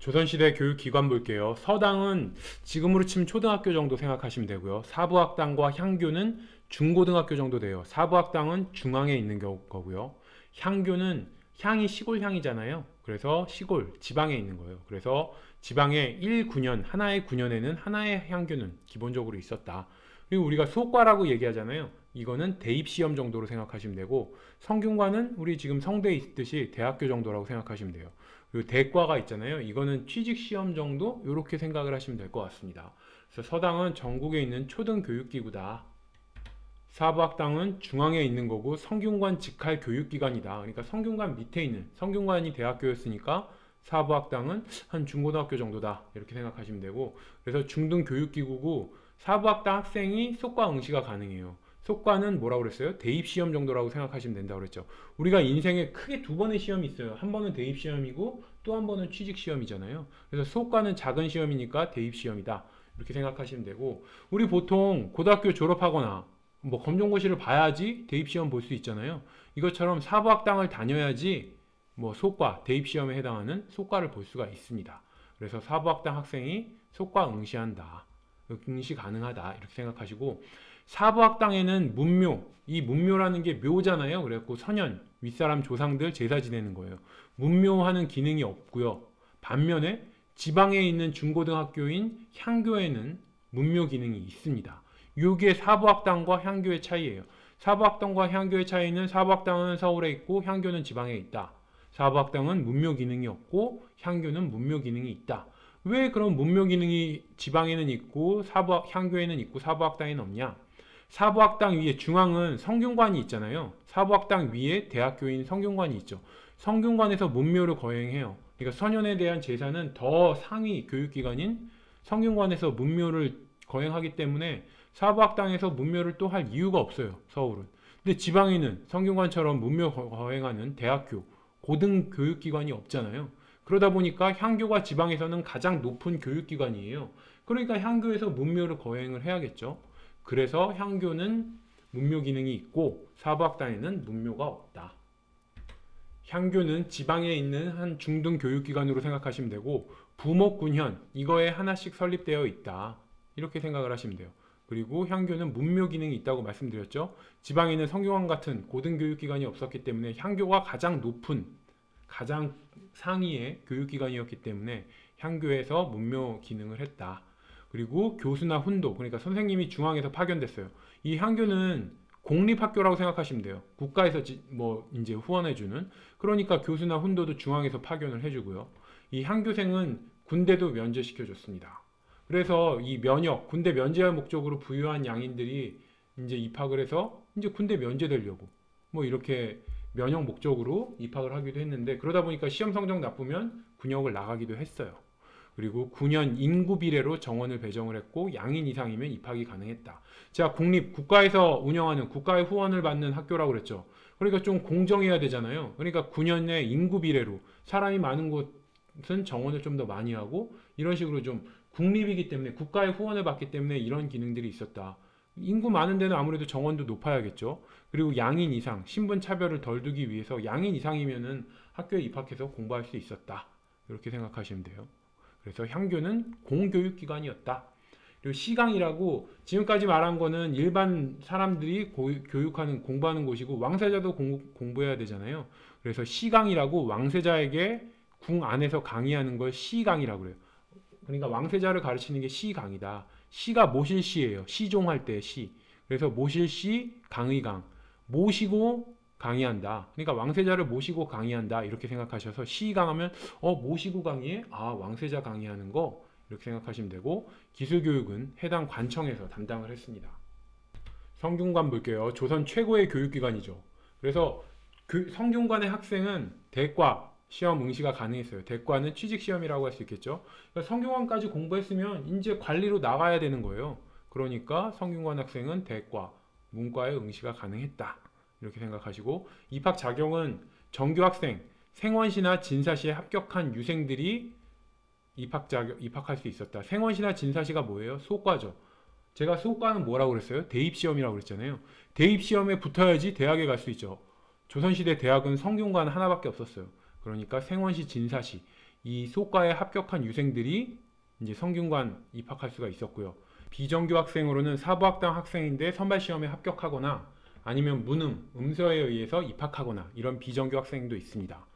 조선시대 교육기관 볼게요. 서당은 지금으로 치면 초등학교 정도 생각하시면 되고요. 사부학당과 향교는 중고등학교 정도 돼요. 사부학당은 중앙에 있는 거고요. 향교는 향이 시골 향이잖아요. 그래서 시골, 지방에 있는 거예요. 그래서 지방의 1구년, 하나의 구년에는 하나의 향교는 기본적으로 있었다. 그리고 우리가 수학과라고 얘기하잖아요. 이거는 대입시험 정도로 생각하시면 되고, 성균관은 우리 지금 성대에 있듯이 대학교 정도라고 생각하시면 돼요. 그리고 대과가 있잖아요. 이거는 취직시험 정도 이렇게 생각을 하시면 될 것 같습니다. 그래서 서당은 전국에 있는 초등교육기구다. 사부학당은 중앙에 있는 거고 성균관 직할 교육기관이다. 그러니까 성균관 밑에 있는, 성균관이 대학교였으니까 사부학당은 한 중고등학교 정도다. 이렇게 생각하시면 되고, 그래서 중등교육기구고 사부학당 학생이 속과 응시가 가능해요. 속과는 뭐라고 그랬어요? 대입시험 정도라고 생각하시면 된다고 그랬죠. 우리가 인생에 크게 두 번의 시험이 있어요. 한 번은 대입시험이고 또 한 번은 취직시험이잖아요. 그래서 속과는 작은 시험이니까 대입시험이다. 이렇게 생각하시면 되고, 우리 보통 고등학교 졸업하거나 뭐 검정고시를 봐야지 대입시험 볼 수 있잖아요. 이것처럼 사부학당을 다녀야지 뭐 속과, 대입시험에 해당하는 속과를 볼 수가 있습니다. 그래서 사부학당 학생이 속과 응시한다. 응시 가능하다. 이렇게 생각하시고, 사부학당에는 문묘, 이 문묘라는 게 묘잖아요. 그래갖고 선현, 윗사람 조상들 제사 지내는 거예요. 문묘하는 기능이 없고요. 반면에 지방에 있는 중고등학교인 향교에는 문묘 기능이 있습니다. 이게 사부학당과 향교의 차이예요. 사부학당과 향교의 차이는 사부학당은 서울에 있고 향교는 지방에 있다. 사부학당은 문묘 기능이 없고 향교는 문묘 기능이 있다. 왜 그런 문묘 기능이 지방에는 있고 향교에는 있고 사부학당에는 없냐? 사부학당 위에 중앙은 성균관이 있잖아요. 사부학당 위에 대학교인 성균관이 있죠. 성균관에서 문묘를 거행해요. 그러니까 선현에 대한 제사는 더 상위 교육기관인 성균관에서 문묘를 거행하기 때문에 사부학당에서 문묘를 또 할 이유가 없어요. 서울은. 근데 지방에는 성균관처럼 문묘 거행하는 대학교, 고등교육기관이 없잖아요. 그러다 보니까 향교가 지방에서는 가장 높은 교육기관이에요. 그러니까 향교에서 문묘를 거행을 해야겠죠. 그래서 향교는 문묘 기능이 있고 사부학당에는 문묘가 없다. 향교는 지방에 있는 한 중등 교육기관으로 생각하시면 되고, 부목군현, 이거에 하나씩 설립되어 있다. 이렇게 생각을 하시면 돼요. 그리고 향교는 문묘 기능이 있다고 말씀드렸죠. 지방에 있는 성균관 같은 고등교육기관이 없었기 때문에 향교가 가장 높은, 가장 상위의 교육기관이었기 때문에 향교에서 문묘 기능을 했다. 그리고 교수나 훈도, 그러니까 선생님이 중앙에서 파견됐어요. 이 향교는 공립학교라고 생각하시면 돼요. 국가에서 뭐 이제 후원해주는. 그러니까 교수나 훈도도 중앙에서 파견을 해주고요. 이 향교생은 군대도 면제시켜줬습니다. 그래서 이 면역, 군대 면제할 목적으로 부유한 양인들이 이제 입학을 해서 이제 군대 면제되려고 뭐 이렇게 면역 목적으로 입학을 하기도 했는데, 그러다 보니까 시험 성적 나쁘면 군역을 나가기도 했어요. 그리고 9년 인구 비례로 정원을 배정을 했고 양인 이상이면 입학이 가능했다. 자, 국립, 국가에서 운영하는, 국가의 후원을 받는 학교라고 그랬죠. 그러니까 좀 공정해야 되잖아요. 그러니까 9년의 인구 비례로 사람이 많은 곳은 정원을 좀 더 많이 하고, 이런 식으로 좀 국립이기 때문에 국가의 후원을 받기 때문에 이런 기능들이 있었다. 인구 많은 데는 아무래도 정원도 높아야겠죠. 그리고 양인 이상, 신분 차별을 덜 두기 위해서 양인 이상이면은 학교에 입학해서 공부할 수 있었다. 이렇게 생각하시면 돼요. 그래서 향교는 공교육기관이었다. 그리고 시강이라고, 지금까지 말한 거는 일반 사람들이 교육하는, 공부하는 곳이고 왕세자도 공부해야 되잖아요. 그래서 시강이라고 왕세자에게 궁 안에서 강의하는 걸 시강이라고 그래요. 그러니까 왕세자를 가르치는 게 시강이다. 시가 모실시예요. 시종할 때 시. 그래서 모실시, 강의강. 모시고 강의한다. 그러니까 왕세자를 모시고 강의한다. 이렇게 생각하셔서 시강하면 모시고 강의해? 아, 왕세자 강의하는 거? 이렇게 생각하시면 되고, 기술교육은 해당 관청에서 담당을 했습니다. 성균관 볼게요. 조선 최고의 교육기관이죠. 그래서 성균관의 학생은 대과 시험 응시가 가능했어요. 대과는 취직시험이라고 할 수 있겠죠. 그러니까 성균관까지 공부했으면 이제 관리로 나가야 되는 거예요. 그러니까 성균관 학생은 대과, 문과에 응시가 가능했다. 이렇게 생각하시고, 입학 자격은 정규 학생, 생원시나 진사시에 합격한 유생들이 입학할 수 있었다. 생원시나 진사시가 뭐예요? 수학과죠. 제가 수학과는 뭐라고 그랬어요? 대입시험이라고 그랬잖아요. 대입시험에 붙어야지 대학에 갈 수 있죠. 조선시대 대학은 성균관 하나밖에 없었어요. 그러니까 생원시, 진사시, 이 수학과에 합격한 유생들이 이제 성균관 입학할 수가 있었고요. 비정규 학생으로는 사부학당 학생인데 선발시험에 합격하거나 아니면 음서에 의해서 입학하거나 이런 비정규 학생도 있습니다.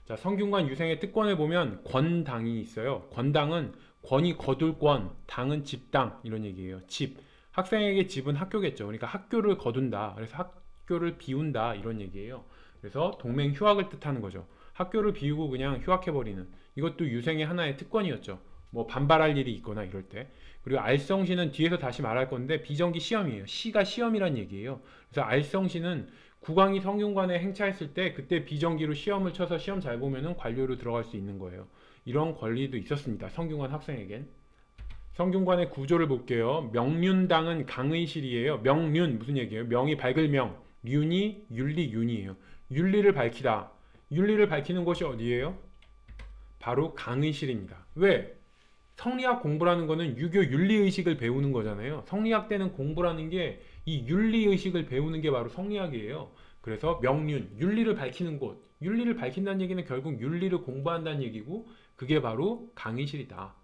자, 성균관 유생의 특권을 보면 권당이 있어요. 권당은 권이 거둘 권, 당은 집당 이런 얘기예요. 집. 학생에게 집은 학교겠죠. 그러니까 학교를 거둔다. 그래서 학교를 비운다 이런 얘기예요. 그래서 동맹 휴학을 뜻하는 거죠. 학교를 비우고 그냥 휴학해버리는 이것도 유생의 하나의 특권이었죠. 뭐 반발할 일이 있거나 이럴 때. 그리고 알성시는 뒤에서 다시 말할 건데 비정기 시험이에요. 시가 시험이란 얘기예요. 그래서 알성시는 국왕이 성균관에 행차했을 때 그때 비정기로 시험을 쳐서 시험 잘 보면은 관료로 들어갈 수 있는 거예요. 이런 권리도 있었습니다. 성균관 학생에겐. 성균관의 구조를 볼게요. 명륜당은 강의실이에요. 명륜 무슨 얘기예요? 명이 밝을 명, 륜이 윤리 윤이에요. 윤리를 밝히다. 윤리를 밝히는 곳이 어디예요? 바로 강의실입니다. 왜? 성리학 공부라는 거는 유교 윤리의식을 배우는 거잖아요. 성리학 때는 공부라는 게 이 윤리의식을 배우는 게 바로 성리학이에요. 그래서 명륜, 윤리를 밝히는 곳. 윤리를 밝힌다는 얘기는 결국 윤리를 공부한다는 얘기고 그게 바로 강의실이다.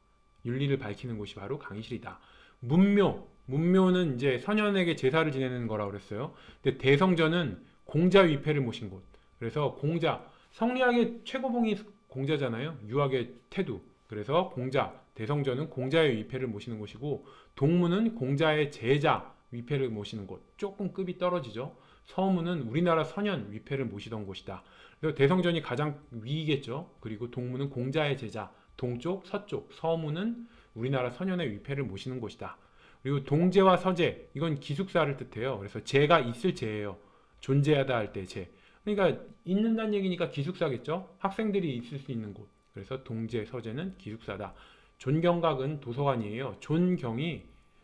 윤리를 밝히는 곳이 바로 강의실이다. 문묘, 문묘는 이제 선현에게 제사를 지내는 거라고 그랬어요. 근데 대성전은 공자 위패를 모신 곳. 그래서 공자, 성리학의 최고봉이 공자잖아요. 유학의 태두. 그래서 공자, 대성전은 공자의 위패를 모시는 곳이고 동문은 공자의 제자 위패를 모시는 곳. 조금 급이 떨어지죠. 서문은 우리나라 선현 위패를 모시던 곳이다. 그래서 대성전이 가장 위이겠죠. 그리고 동문은 공자의 제자, 동쪽, 서쪽, 서문은 우리나라 선현의 위패를 모시는 곳이다. 그리고 동제와 서제, 이건 기숙사를 뜻해요. 그래서 제가 있을 제예요. 존재하다 할 때 제. 그러니까 있는다는 얘기니까 기숙사겠죠. 학생들이 있을 수 있는 곳. 그래서 동제, 서제는 기숙사다. 존경각은 도서관이에요. 존경이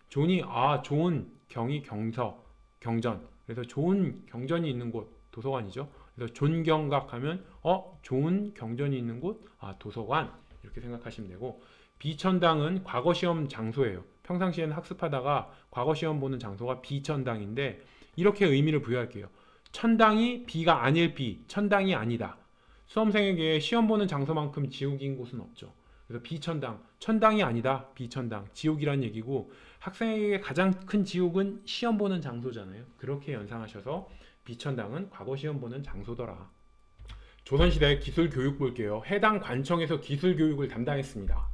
좋은 경이 경서, 경전. 그래서 좋은 경전이 있는 곳 도서관이죠. 그래서 존경각 하면 좋은 경전이 있는 곳 도서관 이렇게 생각하시면 되고 비천당은 과거시험 장소예요. 평상시에는 학습하다가 과거시험 보는 장소가 비천당인데 이렇게 의미를 부여할게요. 천당이 비가 아닐 비, 천당이 아니다. 수험생에게 시험 보는 장소만큼 지옥인 곳은 없죠. 그래서 비천당, 천당이 아니다. 비천당, 지옥이란 얘기고 학생에게 가장 큰 지옥은 시험 보는 장소잖아요. 그렇게 연상하셔서 비천당은 과거 시험 보는 장소더라. 조선시대 기술교육 볼게요. 해당 관청에서 기술교육을 담당했습니다.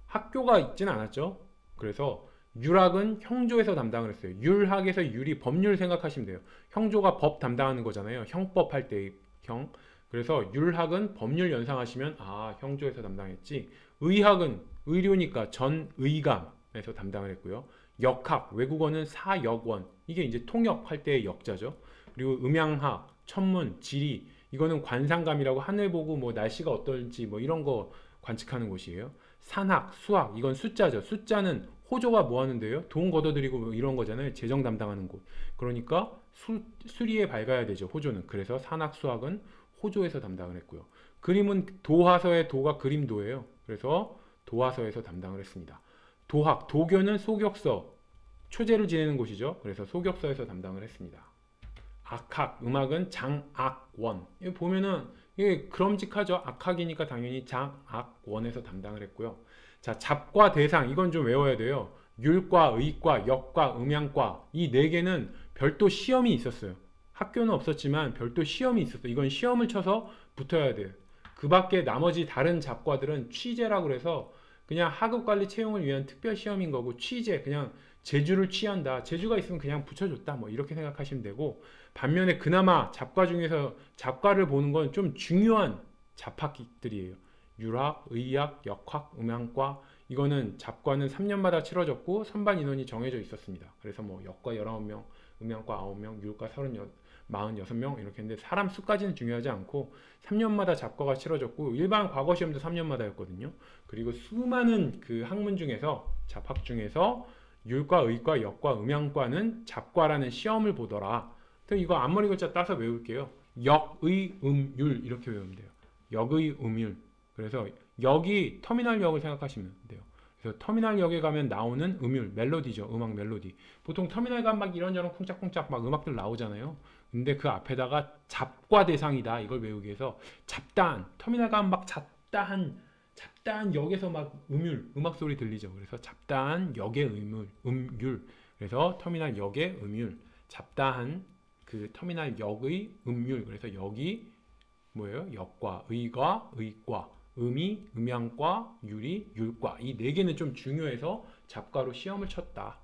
학교가 있진 않았죠. 그래서 율학은 형조에서 담당을 했어요. 율학에서 율이 법률 생각하시면 돼요. 형조가 법 담당하는 거잖아요. 형법 할 때 형. 그래서 율학은 법률 연상하시면 형조에서 담당했지. 의학은 의료니까 전의감에서 담당을 했고요. 역학, 외국어는 사역원. 이게 이제 통역할 때의 역자죠. 그리고 음양학, 천문, 지리 이거는 관상감이라고 하늘 보고 뭐 날씨가 어떨지 뭐 이런 거 관측하는 곳이에요. 산학, 수학 이건 숫자죠. 숫자는 호조가 뭐 하는데요? 돈 걷어들이고 뭐 이런 거잖아요. 재정 담당하는 곳. 그러니까 수리에 밝아야 되죠. 호조는. 그래서 산학, 수학은 호조에서 담당을 했고요. 그림은 도화서의 도가 그림도예요. 그래서 도화서에서 담당을 했습니다. 도학, 도교는 소격서, 초제를 지내는 곳이죠. 그래서 소격서에서 담당을 했습니다. 악학, 음악은 장악원. 여기 보면은 이게 그럼직하죠. 악학이니까 당연히 장악원에서 담당을 했고요. 자, 잡과 대상 이건 좀 외워야 돼요. 율과, 의과, 역과, 음양과 이 네 개는 별도 시험이 있었어요. 학교는 없었지만 별도 시험이 있었어요. 이건 시험을 쳐서 붙어야 돼요. 그 밖에 나머지 다른 잡과들은 취재라고 그래서 그냥 학업관리 채용을 위한 특별 시험인 거고 취재 그냥 재주를 취한다. 재주가 있으면 그냥 붙여줬다. 뭐 이렇게 생각하시면 되고 반면에 그나마 잡과 중에서 잡과를 보는 건 좀 중요한 잡학들이에요. 율학, 의학, 역학, 음양과 이거는 잡과는 3년마다 치러졌고 선발 인원이 정해져 있었습니다. 그래서 뭐 역과 19명, 음양과 9명, 율과 46명 이렇게 했는데 사람 수까지는 중요하지 않고 3년마다 잡과가 치러졌고 일반 과거 시험도 3년마다였거든요. 그리고 수많은 그 학문 중에서 잡학 중에서 율과, 의과, 역과, 음양과는 잡과라는 시험을 보더라. 이거 앞머리 글자 따서 외울게요. 역, 의, 율 이렇게 외우면 돼요. 역, 의, 율. 그래서 역이 터미널역을 생각하시면 돼요. 그래서 터미널역에 가면 나오는 음율, 멜로디죠. 음악 멜로디. 보통 터미널 가면 막 이런저런 쿵짝쿵짝 막 음악들 나오잖아요. 근데 그 앞에다가 잡과 대상이다. 이걸 외우기 위해서 잡다한, 터미널 가면 막 잡다한 잡다한 역에서 막 음악 소리 들리죠. 그래서 잡다한 역의 음율. 그래서 터미널 역의 음율. 잡다한 그 터미널 역의 음율. 그래서 역이 뭐예요? 역과 의과 의과, 음이 음양과, 율이 율과. 이 네 개는 좀 중요해서 잡과로 시험을 쳤다.